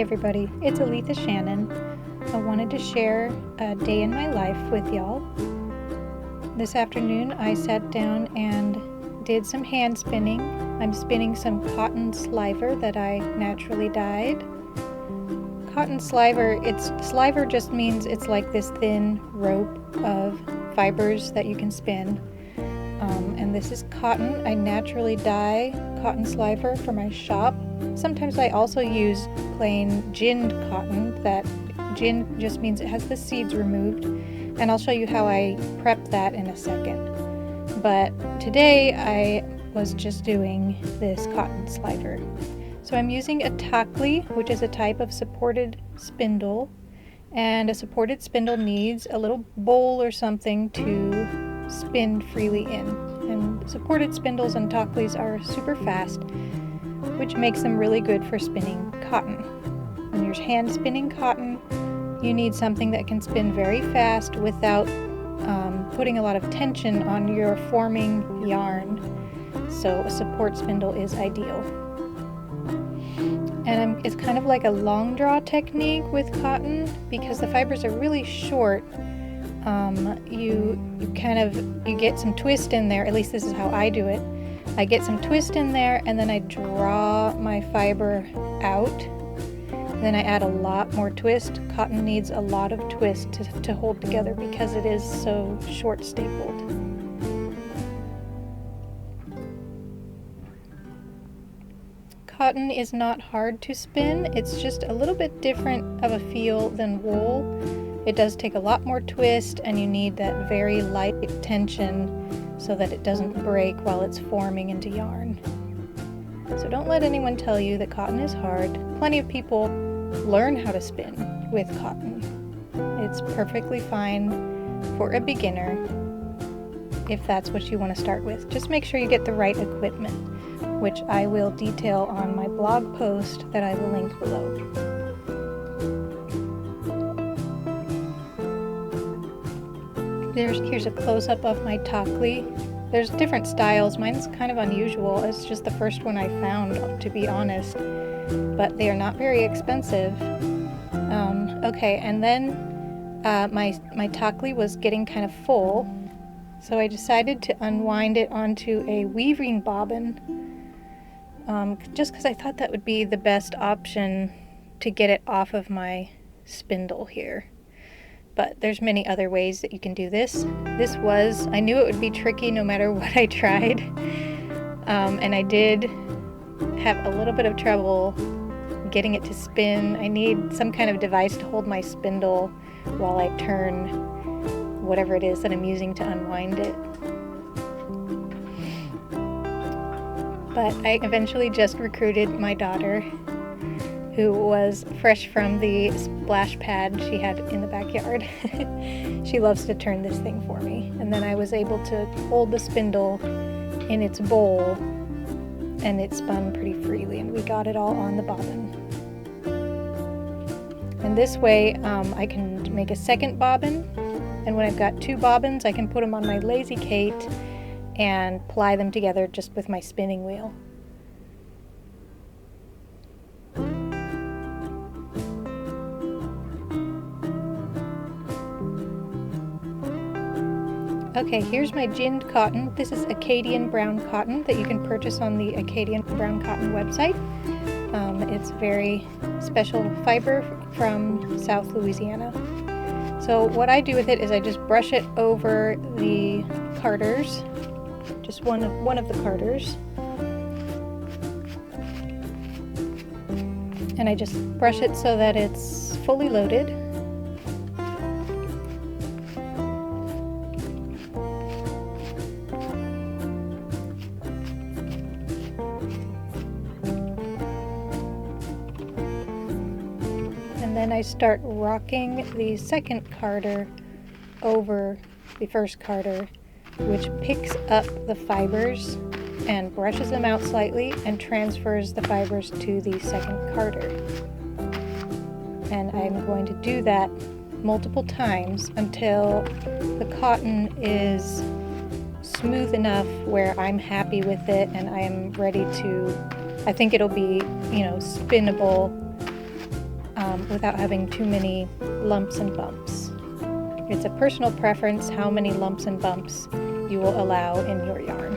everybody, it's Aletha Shannon. I wanted to share a day in my life with y'all. This afternoon I sat down and did some hand spinning. I'm spinning some cotton sliver that I naturally dyed. Cotton sliver, sliver just means it's like this thin rope of fibers that you can spin. And this is cotton. I naturally dye cotton sliver for my shop. Sometimes I also use plain ginned cotton. That ginned just means it has the seeds removed. And I'll show you how I prep that in a second. But today I was just doing this cotton sliver. So I'm using a tahkli, which is a type of supported spindle. And a supported spindle needs a little bowl or something to spin freely in. And supported spindles and tahklis are super fast, which makes them really good for spinning cotton. When you're hand spinning cotton, you need something that can spin very fast without putting a lot of tension on your forming yarn. So a support spindle is ideal. And it's kind of like a long draw technique with cotton because the fibers are really short. You get some twist in there. At least this is how I do it. I get some twist in there and then I draw my fiber out. Then I add a lot more twist. Cotton needs a lot of twist to hold together because it is so short stapled. Cotton is not hard to spin. It's just a little bit different of a feel than wool. It does take a lot more twist and you need that very light tension so that it doesn't break while it's forming into yarn. So don't let anyone tell you that cotton is hard. Plenty of people learn how to spin with cotton. It's perfectly fine for a beginner if that's what you want to start with. Just make sure you get the right equipment, which I will detail on my blog post that I will link below. Here's a close-up of my tahkli. There's different styles. Mine's kind of unusual. It's just the first one I found, to be honest. But they are not very expensive. Okay, and then my tahkli was getting kind of full. So I decided to unwind it onto a weaving bobbin. Just because I thought that would be the best option to get it off of my spindle here. But there's many other ways that you can do this. I knew it would be tricky no matter what I tried. And I did have a little bit of trouble getting it to spin. I need some kind of device to hold my spindle while I turn whatever it is that I'm using to unwind it. But I eventually just recruited my daughter, who was fresh from the splash pad she had in the backyard. She loves to turn this thing for me. And then I was able to hold the spindle in its bowl and it spun pretty freely and we got it all on the bobbin. And this way I can make a second bobbin, and when I've got two bobbins I can put them on my Lazy Kate and ply them together just with my spinning wheel. Okay, here's my ginned cotton. This is Acadian brown cotton that you can purchase on the Acadian brown cotton website. It's very special fiber from South Louisiana. So what I do with it is I just brush it over the carders, just one of the carders. And I just brush it so that it's fully loaded. And then I start rocking the second carder over the first carder, which picks up the fibers and brushes them out slightly and transfers the fibers to the second carder. And I'm going to do that multiple times until the cotton is smooth enough where I'm happy with it and I am ready to, I think it'll be, spinnable without having too many lumps and bumps. It's a personal preference how many lumps and bumps you will allow in your yarn.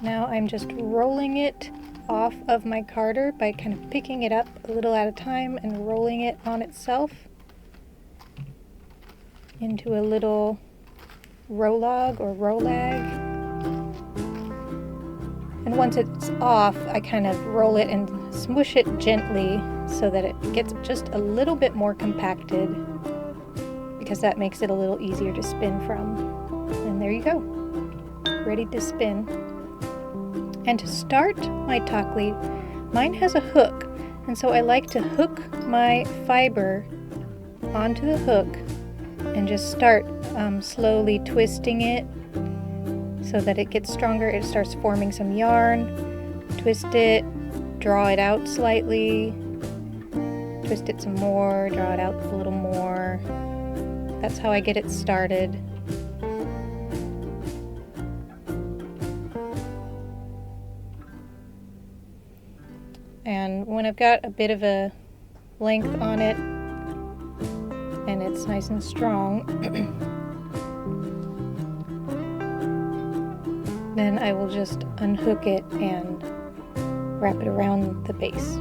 Now I'm just rolling it off of my carder by kind of picking it up a little at a time and rolling it on itself into a little rowlog or rowlag. And once it's off, I kind of roll it and smush it gently so that it gets just a little bit more compacted, because that makes it a little easier to spin from. And there you go, ready to spin. And to start my tahkli, mine has a hook, and so I like to hook my fiber onto the hook and just start slowly twisting it so that it gets stronger. It starts forming some yarn. Twist it, draw it out slightly, twist it some more, draw it out a little more. That's how I get it started. And when I've got a bit of a length on it and it's nice and strong, then I will just unhook it and wrap it around the base.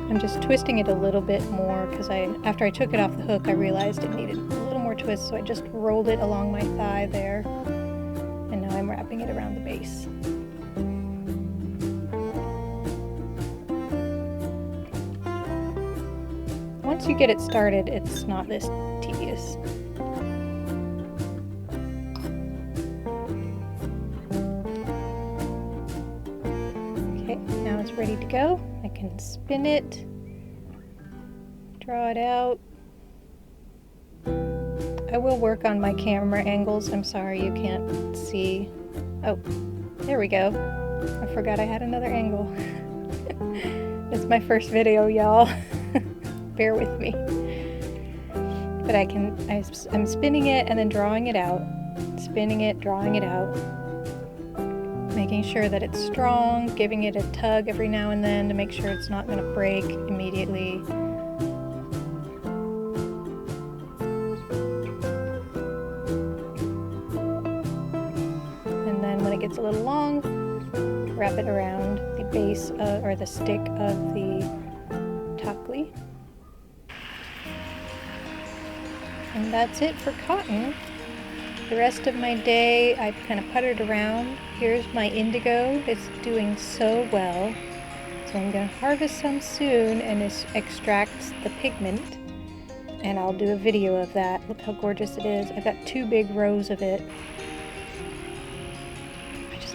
I'm just twisting it a little bit more because after I took it off the hook, I realized it needed a little more twist, so I just rolled it along my thigh there. And now I'm wrapping it around the base. Once you get it started, it's not this tedious. Okay, now it's ready to go. I can spin it, draw it out. I will work on my camera angles. I'm sorry you can't see. Oh, there we go. I forgot I had another angle. It's my first video, y'all. Bear with me. But I'm spinning it and then drawing it out. Spinning it, drawing it out. Making sure that it's strong, giving it a tug every now and then to make sure it's not going to break immediately. When it gets a little long, wrap it around the base or the stick of the tahkli. And that's it for cotton. The rest of my day I've kind of puttered around. Here's my indigo. It's doing so well. So I'm going to harvest some soon and this extracts the pigment. And I'll do a video of that. Look how gorgeous it is. I've got 2 big rows of it.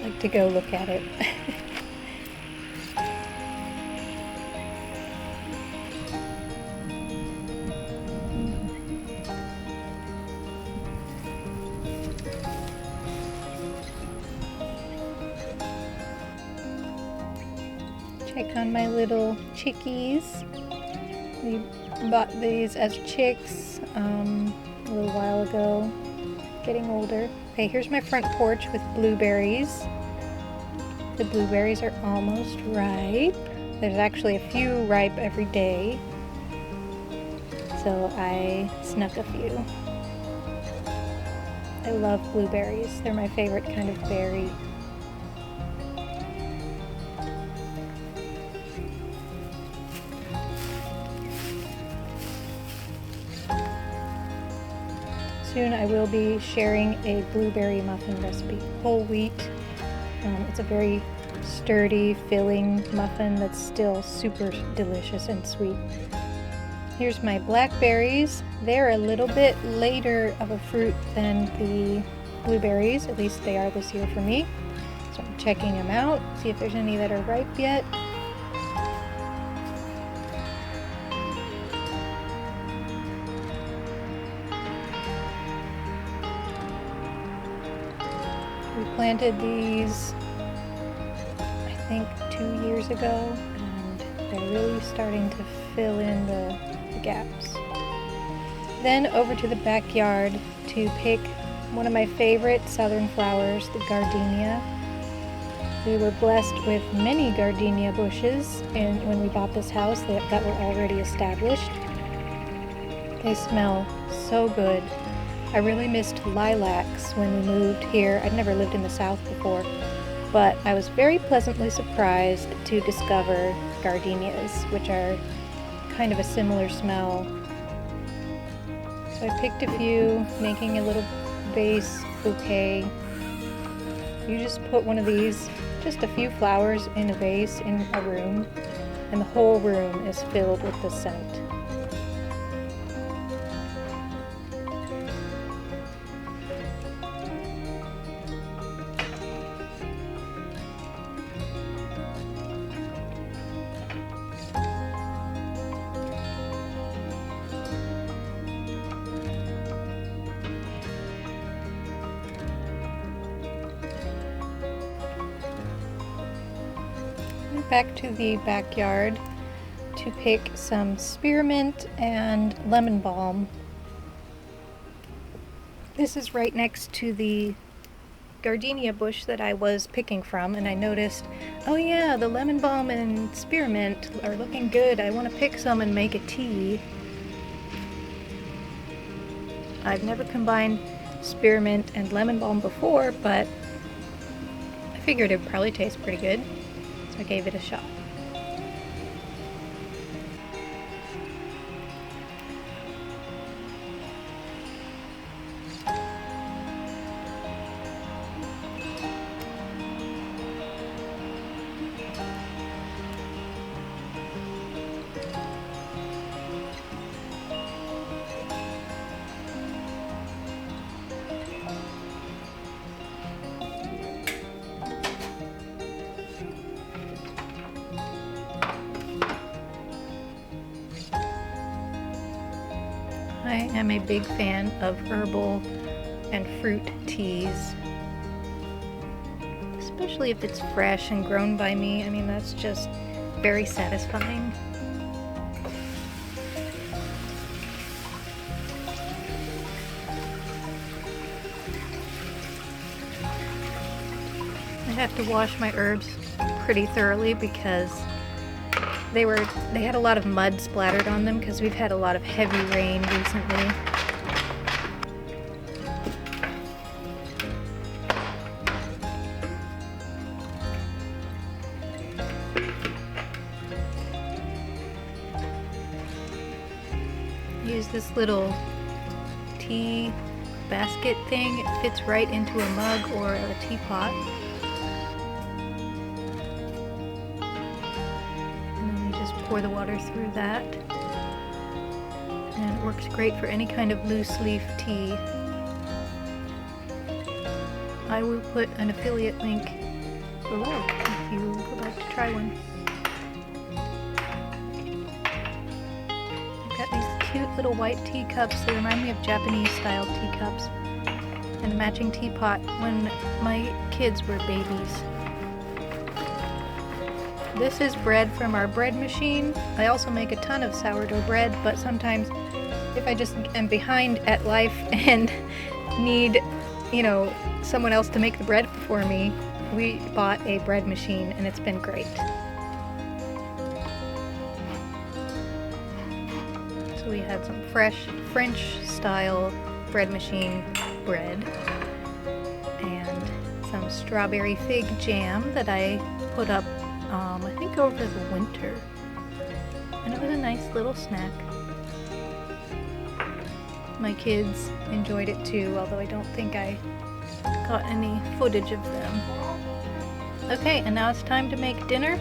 Like to go look at it. Check on my little chickies. We bought these as chicks a little while ago. Getting older. Okay, here's my front porch with blueberries. The blueberries are almost ripe. There's actually a few ripe every day, so I snuck a few. I love blueberries. They're my favorite kind of berry. Soon I will be sharing a blueberry muffin recipe. Whole wheat. It's a very sturdy, filling muffin that's still super delicious and sweet. Here's my blackberries. They're a little bit later of a fruit than the blueberries, at least they are this year for me. So I'm checking them out, see if there's any that are ripe yet. We planted these, I think, 2 years ago, and they're really starting to fill in the gaps. Then over to the backyard to pick one of my favorite southern flowers, the gardenia. We were blessed with many gardenia bushes and when we bought this house that were already established. They smell so good. I really missed lilacs when we moved here. I'd never lived in the South before, but I was very pleasantly surprised to discover gardenias, which are kind of a similar smell. So I picked a few, making a little vase bouquet. You just put one of these, just a few flowers in a vase in a room, and the whole room is filled with the scent. Back to the backyard to pick some spearmint and lemon balm. This is right next to the gardenia bush that I was picking from, and I noticed, oh yeah, the lemon balm and spearmint are looking good. I want to pick some and make a tea. I've never combined spearmint and lemon balm before, but I figured it would probably taste pretty good. I gave it a shot. I am a big fan of herbal and fruit teas, especially if it's fresh and grown by me. I mean, that's just very satisfying. I have to wash my herbs pretty thoroughly because they had a lot of mud splattered on them because we've had a lot of heavy rain recently. Use this little tea basket thing. It fits right into a mug or a teapot. Pour the water through that, and it works great for any kind of loose leaf tea. I will put an affiliate link below if you would like to try one. I've got these cute little white teacups that remind me of Japanese style teacups, and a matching teapot when my kids were babies. This is bread from our bread machine. I also make a ton of sourdough bread, but sometimes if I just am behind at life and need, someone else to make the bread for me, we bought a bread machine and it's been great. So we had some fresh French style bread machine bread and some strawberry fig jam that I put up I think over the winter, and it was a nice little snack. My kids enjoyed it too, although I don't think I got any footage of them. Okay, and now it's time to make dinner.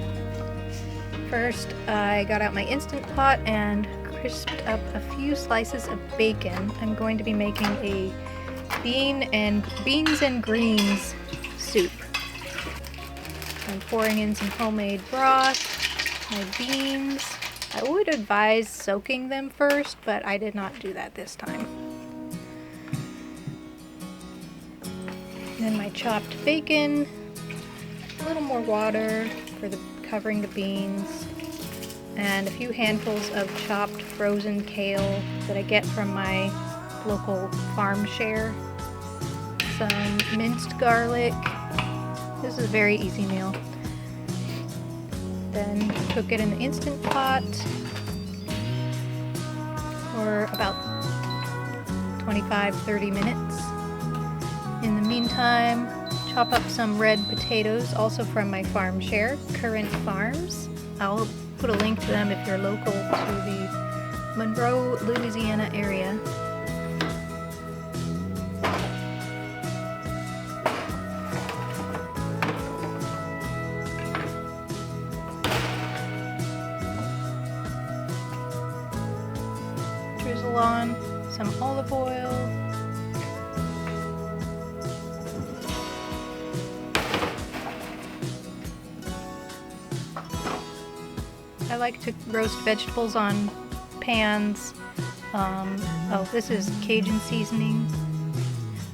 First, I got out my Instant Pot and crisped up a few slices of bacon. I'm going to be making a beans and greens soup. I'm pouring in some homemade broth, my beans. I would advise soaking them first, but I did not do that this time. then my chopped bacon, a little more water for covering the beans, and a few handfuls of chopped frozen kale that I get from my local farm share. Some minced garlic. This is a very easy meal. Then cook it in the Instant Pot for about 25-30 minutes. In the meantime, chop up some red potatoes, also from my farm share, Current Farms. I'll put a link to them if you're local to the Monroe, Louisiana area. Drizzle on some olive oil. I like to roast vegetables on pans. Oh, this is Cajun seasoning.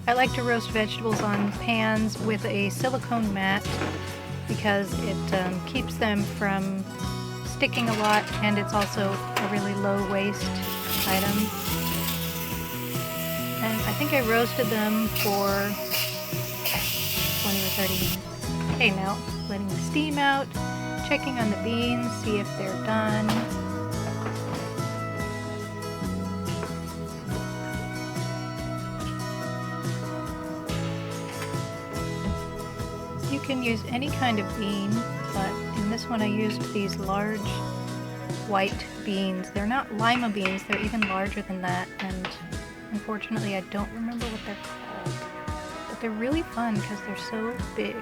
I like to roast vegetables on pans with a silicone mat because it keeps them from sticking a lot, and it's also a really low waste item. And I think I roasted them for 20 or 30 minutes. Okay, now letting the steam out, checking on the beans, see if they're done. You can use any kind of bean, but in this one I used these large white beans. They're not lima beans, they're even larger than that, and unfortunately I don't remember what they're called. But they're really fun because they're so big.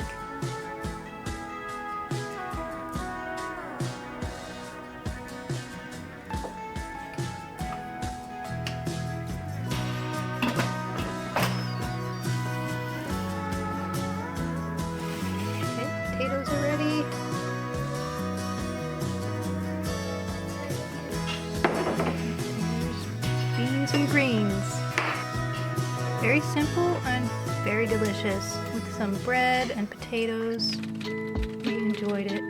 Okay, potatoes are ready. Beans and greens. Very simple and very delicious with some bread and potatoes. We enjoyed it.